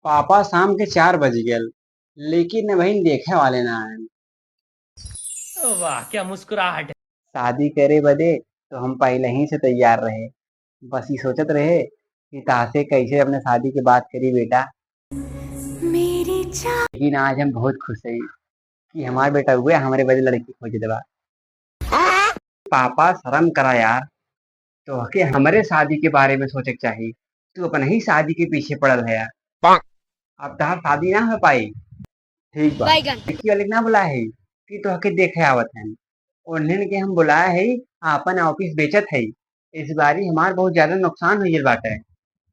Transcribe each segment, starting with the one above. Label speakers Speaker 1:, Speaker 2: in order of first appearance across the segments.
Speaker 1: पापा शाम के 4 बज गयल लेकिन वही देखे वाले ना आए।
Speaker 2: वाह क्या मुस्कुराहट है।
Speaker 1: शादी करे बदे तो हम पहले ही से तैयार रहे। बस ये सोचत रहे कि तासे कैसे अपने शादी की बात करी बेटा। लेकिन आज हम बहुत खुश है कि हमार बेटा हुए हमारे बदे लड़की खोज देवा। पापा शर्म करा यार। तो हके हमारे शादी के बारे में सोचे के चाहिए। तू अपने ही शादी के पीछे पड़ल है यार। अब तहार शादी ना हो पाई। ठीक बा लड़की वाले ना बुलाए है कि तो हके देखे आवत है। उन्हें के हम बुलाए है अपन ऑफिस बेचत है। इस बारी हमार बहुत ज्यादा नुकसान हुई बाटे।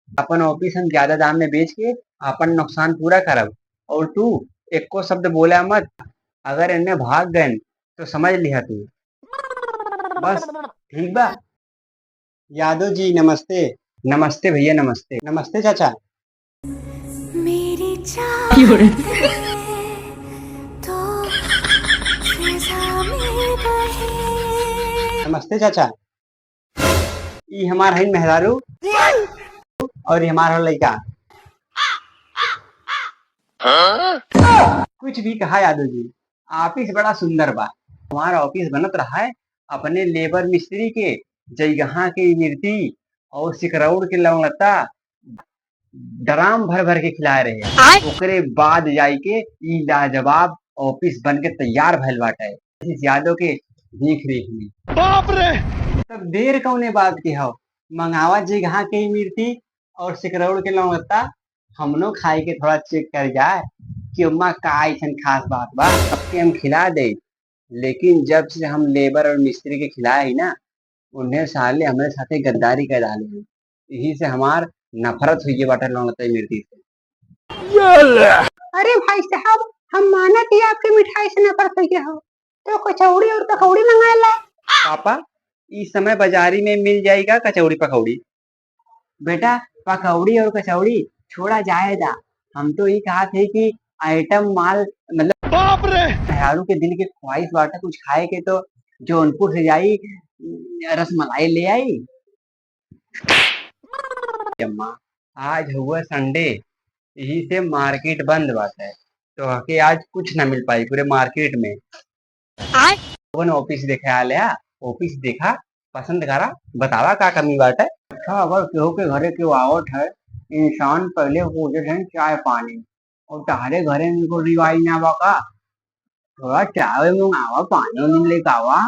Speaker 1: अपन ऑफिस हम ज्यादा दाम में बेच के अपन नुकसान पूरा करब। और तू एक को शब्द बोला मत। अगर इन्हें भाग गए तो समझ लिया तू। बस ठीक बा। यादव जी नमस्ते। नमस्ते भैया नमस्ते नमस्ते चाचा। मेरी तो नमस्ते चाचा। ई हमार है मेहरारू और ये हमारा लड़का। कुछ भी कहा यादव जी। ऑफिस बड़ा सुंदर बा। हमारा ऑफिस बनत रहा है अपने लेबर मिस्त्री के जयगहा के मिर्ती और सिकरौड़ के लवंगलता ड्राम भर भर के खिला रहे। ओकरे बाद जाई के ई लाजवाब ऑफिस बन के तैयार भइल बाटे इस यादव के देख रेख में। बाप रे। तब देर कौने बात की हो। मंगावा जगह के मिर्ची और सिकरौड़ के लौंगता। हमनो खाए के थोड़ा चेक कर जाए कि उम्मा का ऐसन खास बात बा सबके हम खिला दे। लेकिन जब से हम लेबर और मिस्त्री के खिलाए ही ना उन्हें साले हमारे साथे गद्दारी कर डाले हैं। यही से हमार नफरत हुई है वाटर लौंगता मिर्ची से। अरे भाई साहब हम माना कि आपकी मिठाई से नफरत हुई हो तो कचौड़ी और पकौड़ी मंगा ला। पापा इस समय बाजारी में मिल जाएगा कचौड़ी पकौड़ी। बेटा पकौड़ी और कचौड़ी छोड़ा जाएगा। हम तो ये कहा थे कि आइटम माल मतलब बाप रे मेहरारू के दिल के ख्वाहिश बाटा कुछ खाए के तो जौनपुर से जाई रसमलाई ले आई। अम्मा आज हुआ संडे यही से मार्केट बंद बात है तो हके आज कुछ ना मिल पाई पूरे मार्केट में। ऑफिस देखे आ लिया। ऑफिस देखा पसंद करा बतावा का कमी बात है। अच्छा अगर केहू के घरे केहू आवत है इंसान पहले पूछे थे चाय पानी और तारे घरे में को रिवाज ना बाका थोड़ा चाय मंगावा पानी उनी लेके आवा।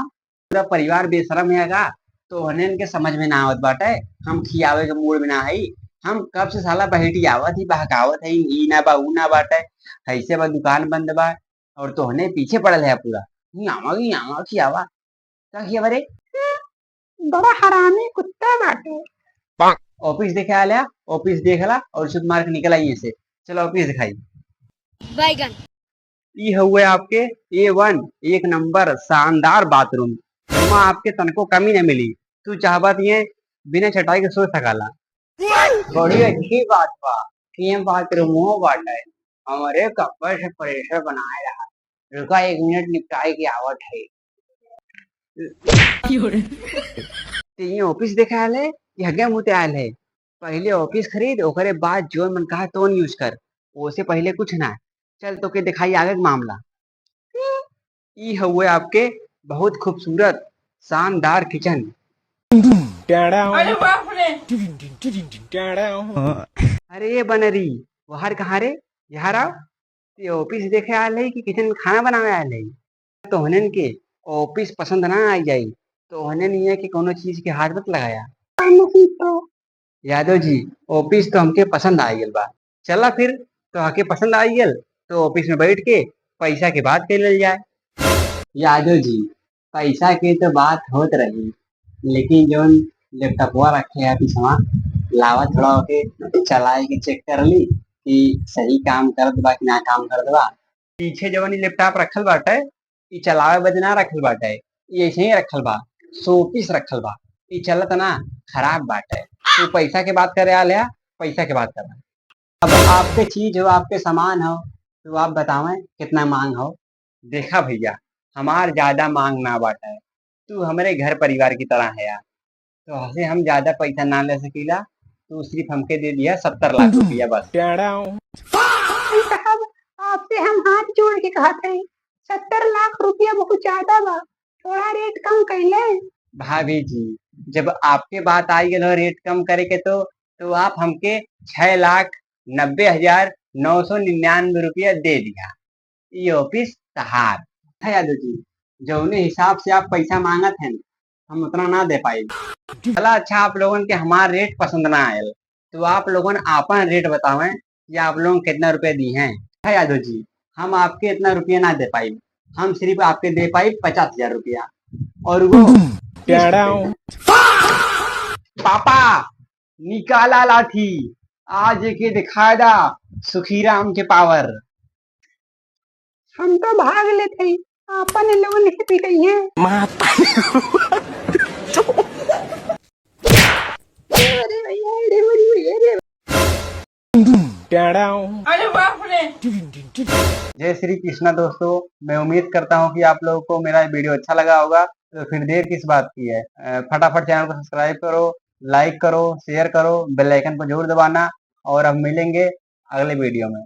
Speaker 1: पूरा परिवार बेशरम है का तो हने के समझ में ना आवत बाटे। हम खियावे के मूड में ना है। हम कब से साला बहेटी आवत ही बहकावत है ई ना बा ऊ ना बाटे। ऐसे बा दुकान बंद बा और तो हने पीछे पड़ल है पूरा। ही आवा खियावा का खियावा रे बड़ा हरामी कुत्ता बाटे। ऑफिस देखे आया ऑफिस देखला और शुद्ध मार्क निकल आई से। चलो ऑफिस दिखाई बैगन। ये हुए आपके A1 एक नंबर शानदार बाथरूम। वहाँ आपके तन को कमी न मिली। तू चाहबत ये बिना चटाई के सो सकाला। बड़ी अच्छी बात बा कि ये बाथरूम हो बाटा है हमारे कपड़ से प्रेशर बनाए रहा। रुका 1 मिनट निपटाई की आवत है। तो ये ऑफिस देखे आयल है कि हगे मुँह आयल है। पहले ऑफिस खरीद ओकरे बाद जो मन कहा तो यूज कर ओसे पहले कुछ ना। चल तो के दिखाई आगे मामला। ई हुए आपके बहुत खूबसूरत शानदार किचन।
Speaker 2: अरे बाप रे।
Speaker 1: अरे ये बनरी बाहर कहाँ रे यहाँ आओ। ये ऑफिस देखे आयल है कि किचन में खाना बनावे आयल है। तो हनन के ऑफिस पसंद ना आई जाई तो हनन ये कि कोनो चीज के हाथ मत लगाया। यादव जी ऑफिस तो हमके पसंद आ गल बा। चला फिर तो आके पसंद आ गल तो ऑफिस में बैठ के पैसा के बात कर लेल जाए। यादव जी पैसा के तो बात होत रही लेकिन जो लैपटॉपवा रखे है पिछवा लावा थोड़ा होके चलाए के चेक कर ली कि सही काम करत बा कि ना काम करत बा। पीछे जवन लैपटॉप रखल बाटे ई चलावे बदे ना रखल बाटे ई ऐसे ही रखल बा। शोपीस रखल बा ई चलत ना खराब बाटे। तू पैसा के बात करे आल है पैसा के बात कर। अब आपके चीज हो आपके सामान हो तो आप बतावें कितना मांग हो। देखा भैया हमार ज्यादा मांग ना बाटा है। तू हमारे घर परिवार की तरह है यार तो हसे हम ज्यादा पैसा ना ले सकीला। तू सिर्फ हमके दे दिया 70 लाख रुपया बस।
Speaker 3: भाई साहब, आपसे हम हाथ जोड़ के कहते हैं, 70 लाख रुपया बहुत ज्यादा बा, थोड़ा रेट कम कर ले।
Speaker 1: भाभी जी, जब आपके बात आई गए रेट कम करे के तो आप हमके 6,90,999 रुपया दे दिया। ये ऑफिस तहार है यादव जी, जौने हिसाब से आप पैसा मांगत हैं हम उतना ना दे पाए। चला अच्छा, आप लोगन के हमार रेट पसंद ना आयल तो आप लोगन आपन रेट बतावें कि आप लोगन कितना रुपए दी हैं। है यादव जी, हम आपके इतना रुपया ना दे पाई, हम सिर्फ आपके दे पाई 50,000 रुपया, और वो किस्त पे। पापा निकाला लाठी, आज के दिखाएगा सुखीराम के पावर।
Speaker 3: हम तो भाग लेते हैं, अपन लोगन ही पी गई है। अरे भैया, अरे मेरी भैया, अरे
Speaker 1: जय श्री कृष्णा दोस्तों, मैं उम्मीद करता हूँ कि आप लोगों को मेरा वीडियो अच्छा लगा होगा। तो फिर देर किस बात की है, फटाफट चैनल को सब्सक्राइब करो, लाइक करो, शेयर करो, बेल आइकन को जरूर दबाना, और अब मिलेंगे अगले वीडियो में।